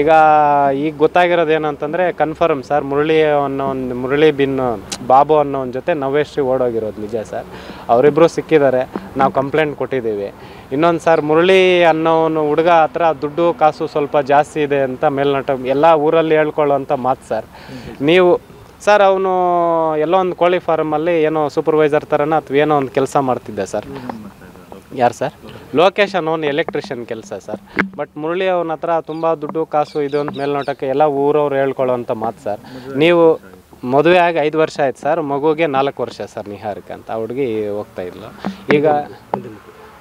ಈಗ ಗೊತ್ತಾಗಿರೋದು ಏನಂತಂದರೆ ಕನ್ಫರ್ಮ್ ಸರ್, ಮುರಳಿ ಬಿನ್ ಬಾಬು ಅನ್ನೋ ಒಂದು ಜೊತೆ ನವೇಶ್ರೀ ಓಡೋಗಿರೋದು ನಿಜ ಸರ್. ಅವರಿಬ್ಬರು ಸಿಕ್ಕಿದ್ದಾರೆ, ನಾವು ಕಂಪ್ಲೇಂಟ್ ಕೊಟ್ಟಿದ್ದೀವಿ. ಇನ್ನೊಂದು ಸರ್, ಮುರಳಿ ಅನ್ನೋನು ಹುಡುಗ ಹತ್ರ ದುಡ್ಡು ಕಾಸು ಸ್ವಲ್ಪ ಜಾಸ್ತಿ ಇದೆ ಅಂತ ಮೇಲ್ನೋಟ ಎಲ್ಲ ಊರಲ್ಲಿ ಹೇಳ್ಕೊಳ್ಳೋಂಥ ಮಾತು ಸರ್. ನೀವು ಸರ್, ಅವನು ಎಲ್ಲೋ ಒಂದು ಕೋಳಿ ಫಾರ್ಮಲ್ಲಿ ಏನೋ ಸೂಪರ್ವೈಸರ್ ಥರನ ಅಥವಾ ಏನೋ ಒಂದು ಕೆಲಸ ಮಾಡ್ತಿದ್ದೆ ಸರ್. ಯಾರು ಸರ್? ಲೋಕೇಶ್ ಅನ್ನೋನು ಎಲೆಕ್ಟ್ರಿಷಿಯನ್ ಕೆಲಸ ಸರ್. ಬಟ್ ಮುರಳಿ ಅವನ ಹತ್ರ ತುಂಬ ದುಡ್ಡು ಕಾಸು ಇದು ಅಂತ ಮೇಲ್ನೋಟಕ್ಕೆ ಎಲ್ಲ ಊರವ್ರು ಹೇಳ್ಕೊಳ್ಳೋಂಥ ಮಾತು ಸರ್. ನೀವು ಮದುವೆ ಆಗಿ 5 ವರ್ಷ ಆಯ್ತು ಸರ್, ಮಗುಗೆ 4 ವರ್ಷ ಸರ್, ನಿಹಾರಿಕೆ ಅಂತ. ಆ ಹುಡುಗಿ ಹೋಗ್ತಾ ಇದ್ಲು. ಈಗ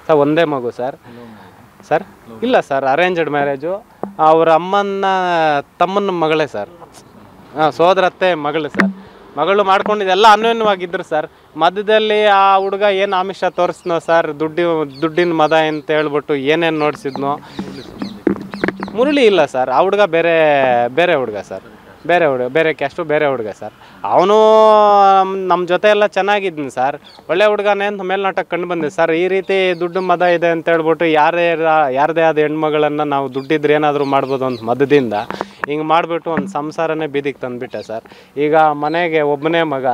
ಸರ್ ಒಂದೇ ಮಗು ಸರ್. ಸರ್ ಇಲ್ಲ ಸರ್, ಅರೇಂಜ್ಡ್ ಮ್ಯಾರೇಜು. ಅವ್ರ ಅಮ್ಮನ ತಮ್ಮನ ಮಗಳೇ ಸರ್, ಸೋದರತ್ತೆ ಮಗಳು ಸರ್. ಮಗಳು ಮಾಡ್ಕೊಂಡಿದ್ದೆಲ್ಲ ಅನ್ಯೋನ್ಯವಾಗಿದ್ರು ಸರ್. ಮಧ್ಯದಲ್ಲಿ ಆ ಹುಡುಗ ಏನು ಆಮಿಷ ತೋರಿಸ್ನೋ ಸರ್, ದುಡ್ಡಿನ ಮದ ಅಂತ ಹೇಳ್ಬಿಟ್ಟು ಏನೇನು ನೋಡಿಸಿದ್ನೋ. ಮುರಳಿ ಇಲ್ಲ ಸರ್, ಆ ಹುಡುಗ ಬೇರೆ ಹುಡುಗ ಸರ್, ಬೇರೆ ಕ್ಯಾಸ್ಟು, ಬೇರೆ ಹುಡುಗ ಸರ್. ಅವನು ನಮ್ಮ ಜೊತೆ ಎಲ್ಲ ಚೆನ್ನಾಗಿದ್ನು ಸರ್, ಒಳ್ಳೆ ಹುಡುಗನೇ ಅಂತ ಮೇಲ್ನಾಟಕ್ಕೆ ಕಂಡು ಬಂದಿದೆ ಸರ್. ಈ ರೀತಿ ದುಡ್ಡು ಮದ ಇದೆ ಅಂತ ಹೇಳ್ಬಿಟ್ಟು ಯಾರದೇ ಆದ ಹೆಣ್ಮಗಳನ್ನು ನಾವು ದುಡ್ಡಿದ್ರೆ ಏನಾದರೂ ಮಾಡ್ಬೋದು ಅಂತ ಮದದಿಂದ ಹಿಂಗೆ ಮಾಡಿಬಿಟ್ಟು ಒಂದು ಸಂಸಾರನೇ ಬೀದಿಗೆ ತಂದುಬಿಟ್ಟೆ ಸರ್. ಈಗ ಮನೆಗೆ ಒಬ್ಬನೇ ಮಗ,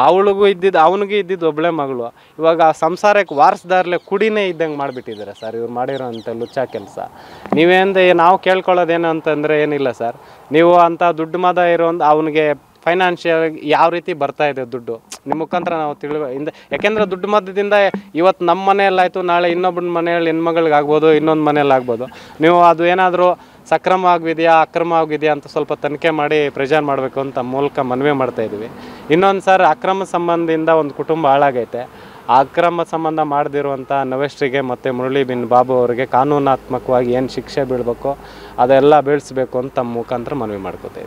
ಅವನಿಗೆ ಇದ್ದಿದ್ದು ಒಬ್ಬಳೇ ಮಗಳು. ಇವಾಗ ಸಂಸಾರಕ್ಕೆ ವಾರಸ್ದಾರ್ಲೆ ಕುಡಿನೇ ಇದ್ದಂಗೆ ಮಾಡಿಬಿಟ್ಟಿದ್ದಾರೆ ಸರ್ ಇವ್ರು ಮಾಡಿರೋಂಥ ಲುಚ್ಚ ಕೆಲಸ. ನಾವು ಕೇಳ್ಕೊಳ್ಳೋದೇನು ಅಂತಂದರೆ ಏನಿಲ್ಲ ಸರ್, ನೀವು ಅಂಥ ದುಡ್ಡು ಮದ ಅವನಿಗೆ ಫೈನಾನ್ಷಿಯಲ್ ಯಾವ ರೀತಿ ಬರ್ತಾ ಇದೆ ದುಡ್ಡು ನಿಮ್ಮ ಮುಖಾಂತರ ನಾವು ಯಾಕೆಂದರೆ ದುಡ್ಡು ಮಧ್ಯದಿಂದ ಇವತ್ತು ನಮ್ಮ ಮನೆಯಲ್ಲಾಯಿತು, ನಾಳೆ ಇನ್ನೊಬ್ಬನ ಮನೆಯಲ್ಲಿ ಹೆಣ್ಮಗಳಿಗಾಗ್ಬೋದು, ಇನ್ನೊಂದು ಮನೇಲಿ ಆಗ್ಬೋದು. ನೀವು ಅದು ಏನಾದರೂ ಸಕ್ರಮ ಆಗಿದೆಯಾ ಅಕ್ರಮ ಆಗಿದೆಯಾ ಅಂತ ಸ್ವಲ್ಪ ತನಿಖೆ ಮಾಡಿ ಪ್ರೆಜರ್ ಮಾಡಬೇಕು ಅಂತ ಮೂಲಕ ಮನವಿ ಮಾಡ್ತಾಯಿದ್ವಿ. ಇನ್ನೊಂದು ಸರ್, ಅಕ್ರಮ ಸಂಬಂಧದಿಂದ ಒಂದು ಕುಟುಂಬ ಹಾಳಾಗೈತೆ. ಆ ಅಕ್ರಮ ಸಂಬಂಧ ಮಾಡದಿರುವಂಥ ನವೇಶ್ರಿಗೆ ಮತ್ತು ಮುರಳಿ ಬಿನ್ ಬಾಬು ಅವರಿಗೆ ಕಾನೂನಾತ್ಮಕವಾಗಿ ಏನು ಶಿಕ್ಷೆ ಬೀಳಬೇಕೋ ಅದೆಲ್ಲ ಬೀಳಿಸ್ಬೇಕು ಅಂತ ತಮ್ಮ ಮುಖಾಂತರ ಮನವಿ ಮಾಡ್ಕೋತಾ ಇದ್ವಿ.